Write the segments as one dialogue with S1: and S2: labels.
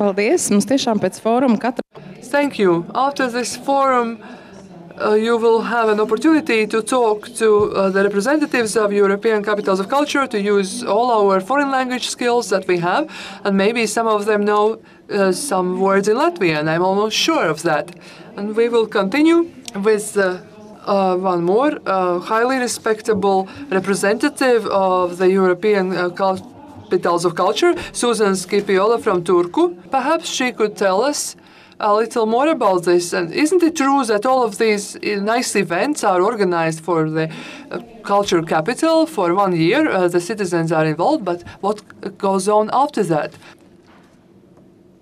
S1: Paldies! Mums tiešām pēc fóruma katra...
S2: Thank you. After this forum, you will have an opportunity to talk to the representatives of European capitals of culture, to use all our foreign language skills that we have, and maybe some of them know some words in Latvian. I'm almost sure of that. And we will continue with one more highly respectable representative of the European capitals of culture, Susan Skipiola from Turku. Perhaps she could tell us a little more about this. And isn't it true that all of these nice events are organized for the culture capital for 1 year? The citizens are involved, but what goes on after that?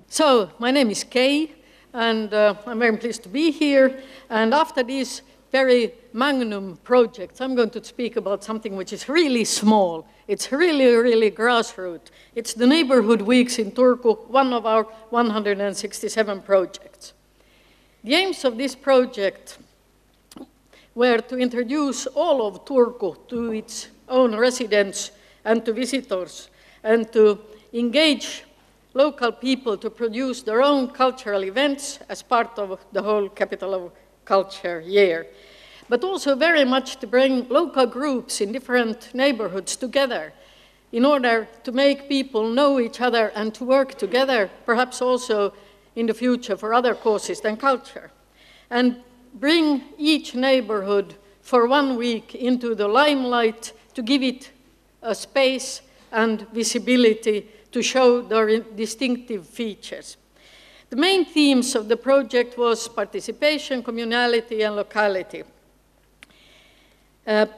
S3: So, my name is Kay, and I'm very pleased to be here. And after these very magnum projects, I'm going to speak about something which is really small. It's really, really grassroots. It's the Neighbourhood Weeks in Turku, one of our 167 projects. The aims of this project were to introduce all of Turku to its own residents and to visitors, and to engage local people to produce their own cultural events as part of the whole Capital of Culture year, but also very much to bring local groups in different neighborhoods together in order to make people know each other and to work together, perhaps also in the future for other causes than culture, and bring each neighborhood for 1 week into the limelight to give it a space and visibility to show their distinctive features. The main themes of the project was participation, communality, and locality. And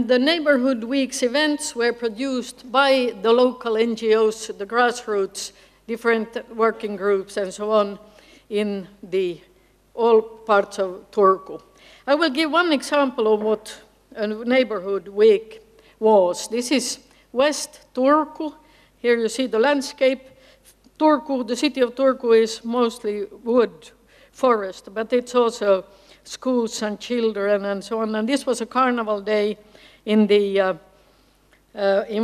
S3: the Neighbourhood Weeks events were produced by the local NGOs, the grassroots, different working groups, and so on, in all parts of Turku. I will give one example of what a Neighbourhood Week was. This is West Turku. Here you see the landscape. Turku, the city of Turku, is mostly wood, forest, but it's also schools and children and so on. And this was a carnival day in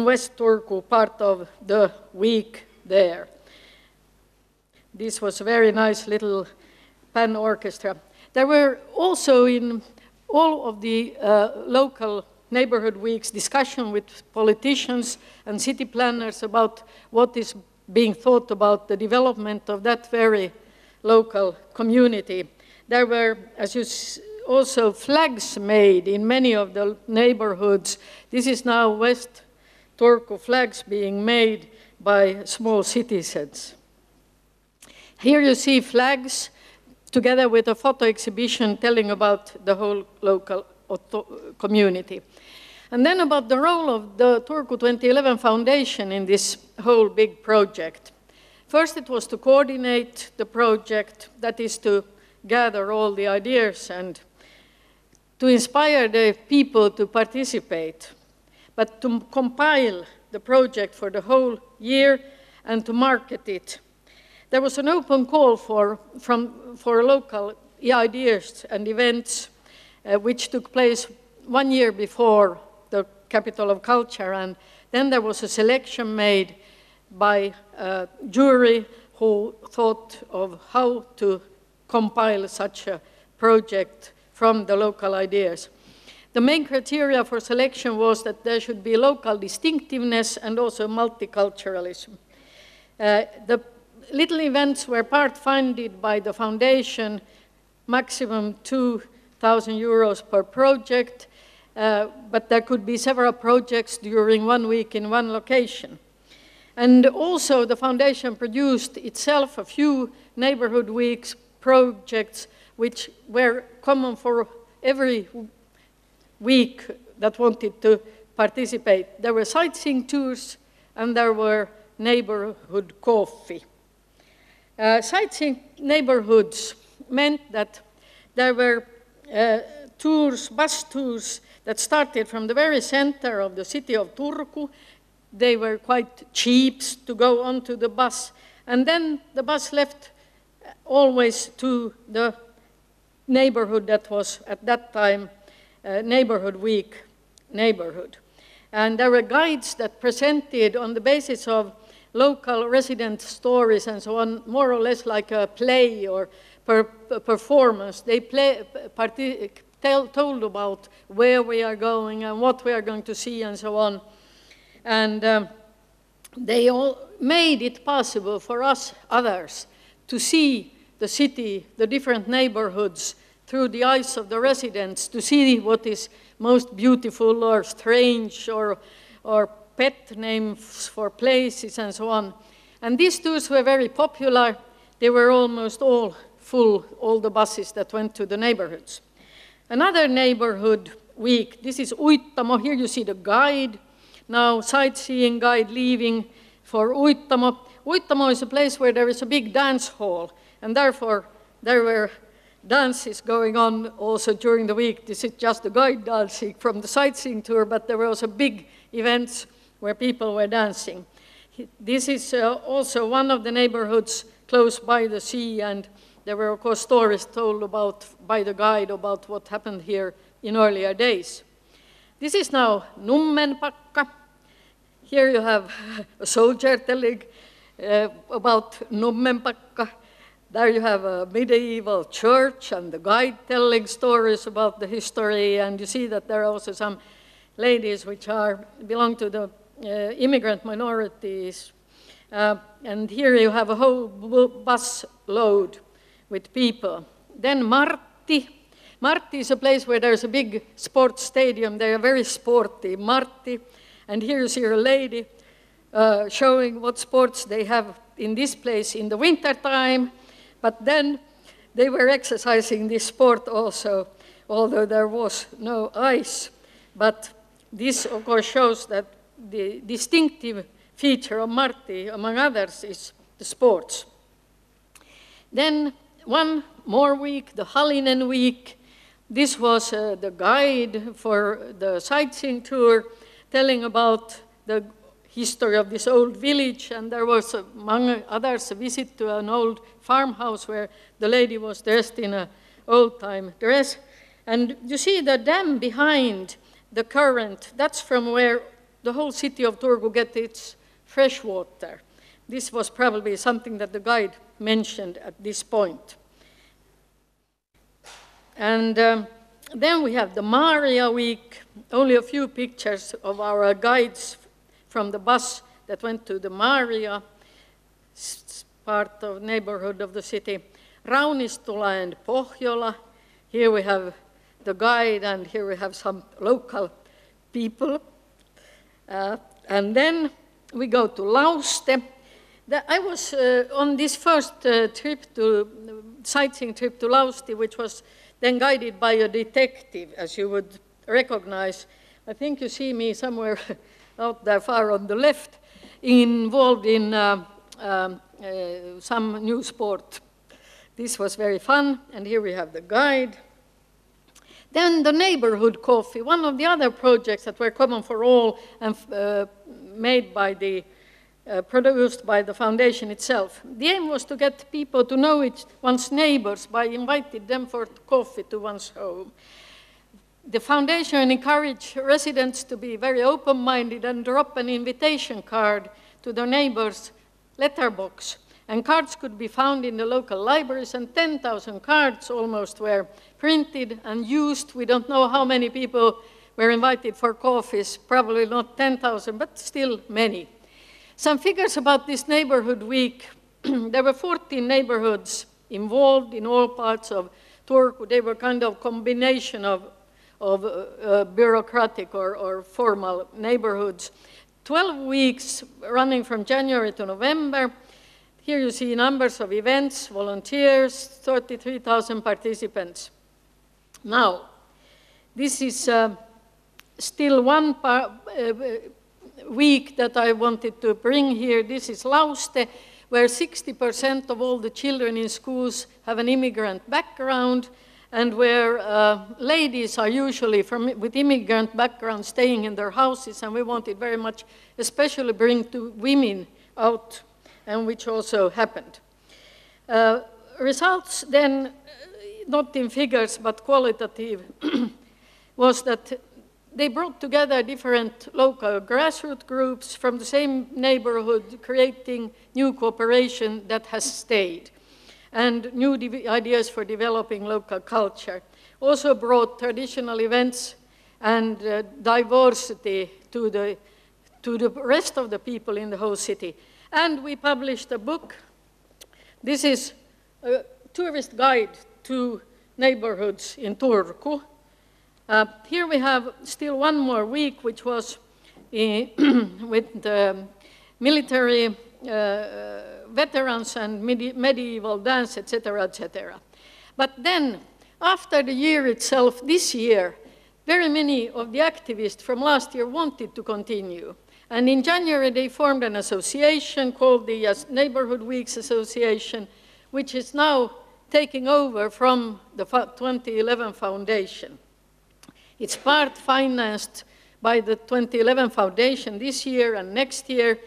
S3: West Turku, part of the week there. This was a very nice little pan orchestra. There were also in all of the local Neighbourhood Weeks discussion with politicians and city planners about what is being thought about the development of that very local community. There were, as you also flags made in many of the neighborhoods. This is now West Turku flags being made by small citizens. Here you see flags together with a photo exhibition telling about the whole local community. And then about the role of the Turku 2011 Foundation in this whole big project. First, it was to coordinate the project, that is to gather all the ideas and to inspire the people to participate, but to compile the project for the whole year and to market it. There was an open call for local ideas and events which took place 1 year before the Capital of Culture, and then there was a selection made by a jury who thought of how to compile such a project from the local ideas. The main criteria for selection was that there should be local distinctiveness and also multiculturalism. The little events were part funded by the foundation, maximum 2,000 euros per project, but there could be several projects during 1 week in one location. And also the foundation produced itself a few Neighbourhood Weeks projects which were common for every week that wanted to participate. There were sightseeing tours and there were neighborhood coffee. Sightseeing neighborhoods meant that there were tours, bus tours that started from the very center of the city of Turku. They were quite cheap to go onto the bus. And then the bus left always to the neighborhood that was at that time Neighbourhood Week neighborhood. And there were guides that presented on the basis of local resident stories and so on, more or less like a play or performance. They told about where we are going and what we are going to see and so on. And they all made it possible for us others to see the city, the different neighborhoods, through the eyes of the residents, to see what is most beautiful or strange or pet names for places and so on. And these tours were very popular. They were almost all full, all the buses that went to the neighborhoods. Another neighborhood week, this is Uittamo. Here you see the guide, now sightseeing guide leaving for Uittamo. Uittamo is a place where there is a big dance hall, and therefore there were dances going on also during the week. This is just the guide dancing from the sightseeing tour, but there were also big events where people were dancing. This is also one of the neighborhoods close by the sea, and there were, of course, stories told by the guide about what happened here in earlier days. This is now Nummenpakka. Here you have a soldier telling about Nummenpakka. There you have a medieval church and the guide telling stories about the history, and you see that there are also some ladies which belong to the immigrant minorities. And here you have a whole bus load with people. Then Martti. Martti is a place where there's a big sports stadium. They are very sporty, Martti. And here you see a lady showing what sports they have in this place in the winter time. But then they were exercising this sport also, although there was no ice. But this, of course, shows that the distinctive feature of Martti, among others, is the sports. Then one more week, the Hallinan week. This was the guide for the sightseeing tour, telling about the history of this old village, and there was, among others, a visit to an old farmhouse where the lady was dressed in an old-time dress. And you see the dam behind the current, that's from where the whole city of Turku gets its fresh water. This was probably something that the guide mentioned at this point. And then we have the Maria week, only a few pictures of our guides from the bus that went to the Maria part of neighborhood of the city. Raunistula and Pohjola. Here we have the guide, and here we have some local people. And then we go to Lauste. I was on this first sightseeing trip to Lauste, which was then guided by a detective, as you would recognize. I think you see me somewhere out there far on the left, involved in some new sport. This was very fun, and here we have the guide. Then the neighborhood coffee, one of the other projects that were common for all and made by produced by the foundation itself. The aim was to get people to know one's neighbors by inviting them for coffee to one's home. The foundation encouraged residents to be very open-minded and drop an invitation card to their neighbors' letterbox. And cards could be found in the local libraries, and 10,000 cards almost were printed and used. We don't know how many people were invited for coffees, probably not 10,000, but still many. Some figures about this neighborhood week. There were 14 neighborhoods involved in all parts of Turku. They were kind of combination of bureaucratic or formal neighborhoods. 12 weeks running from January to November. Here you see numbers of events, volunteers, 33,000 participants. Now, this is still one week that I wanted to bring here. This is Lauste, where 60% of all the children in schools have an immigrant background, and where ladies are usually with immigrant background staying in their houses, and we wanted very much especially bring to women out, and which also happened. Results then, not in figures but qualitative, was that they brought together different local grassroots groups from the same neighborhood, creating new cooperation that has stayed, and new ideas for developing local culture. Also brought traditional events and diversity to the rest of the people in the whole city. And we published a book. This is a tourist guide to neighborhoods in Turku. Here we have still one more week, which was with the military veterans and medieval dance, etc., etc. But then, after the year itself, this year, very many of the activists from last year wanted to continue. And in January, they formed an association called the Neighbourhood Weeks Association, which is now taking over from the 2011 Foundation. It's part financed by the 2011 Foundation this year and next year,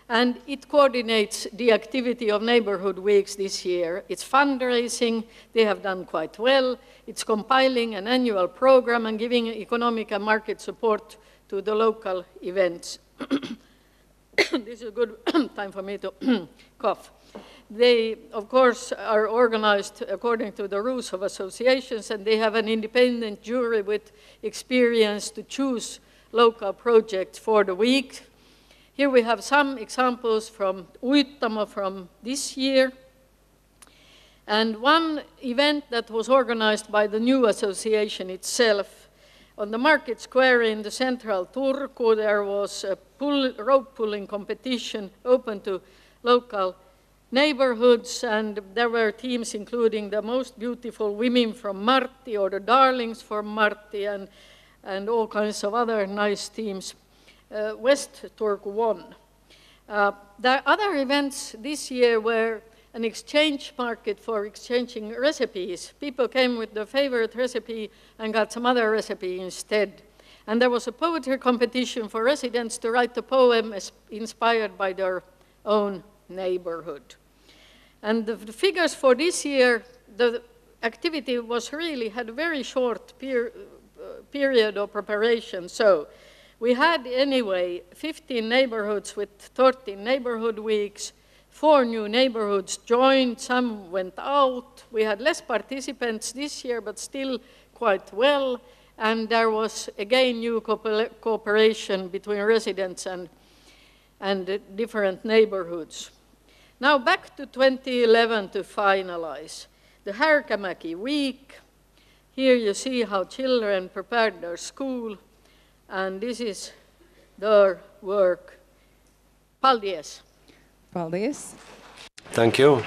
S3: and it coordinates the activity of Neighbourhood Weeks this year. It's fundraising, they have done quite well. It's compiling an annual program and giving economic and market support to the local events. This is a good time for me to cough. They, of course, are organized according to the rules of associations, and they have an independent jury with experience to choose local projects for the week. Here we have some examples from Uittamo from this year. And one event that was organized by the new association itself, on the market square in the central Turku, there was a rope pulling competition open to local neighborhoods, and there were teams including the most beautiful women from Martti or the darlings from Martti and all kinds of other nice teams. West Turku won. The other events this year were an exchange market for exchanging recipes. People came with their favorite recipe and got some other recipe instead. And there was a poetry competition for residents to write a poem inspired by their own neighborhood. And the figures for this year, the activity was really had a very short period of preparation. So we had anyway 15 neighborhoods with 13 neighborhood weeks. 4 new neighborhoods joined, some went out. We had less participants this year, but still quite well. And there was, again, new cooperation between residents and different neighborhoods. Now back to 2011 to finalize. The Härkämäki week. Here you see how children prepared their school, and this is their work. Paldies.
S1: Paldies!
S4: Thank you.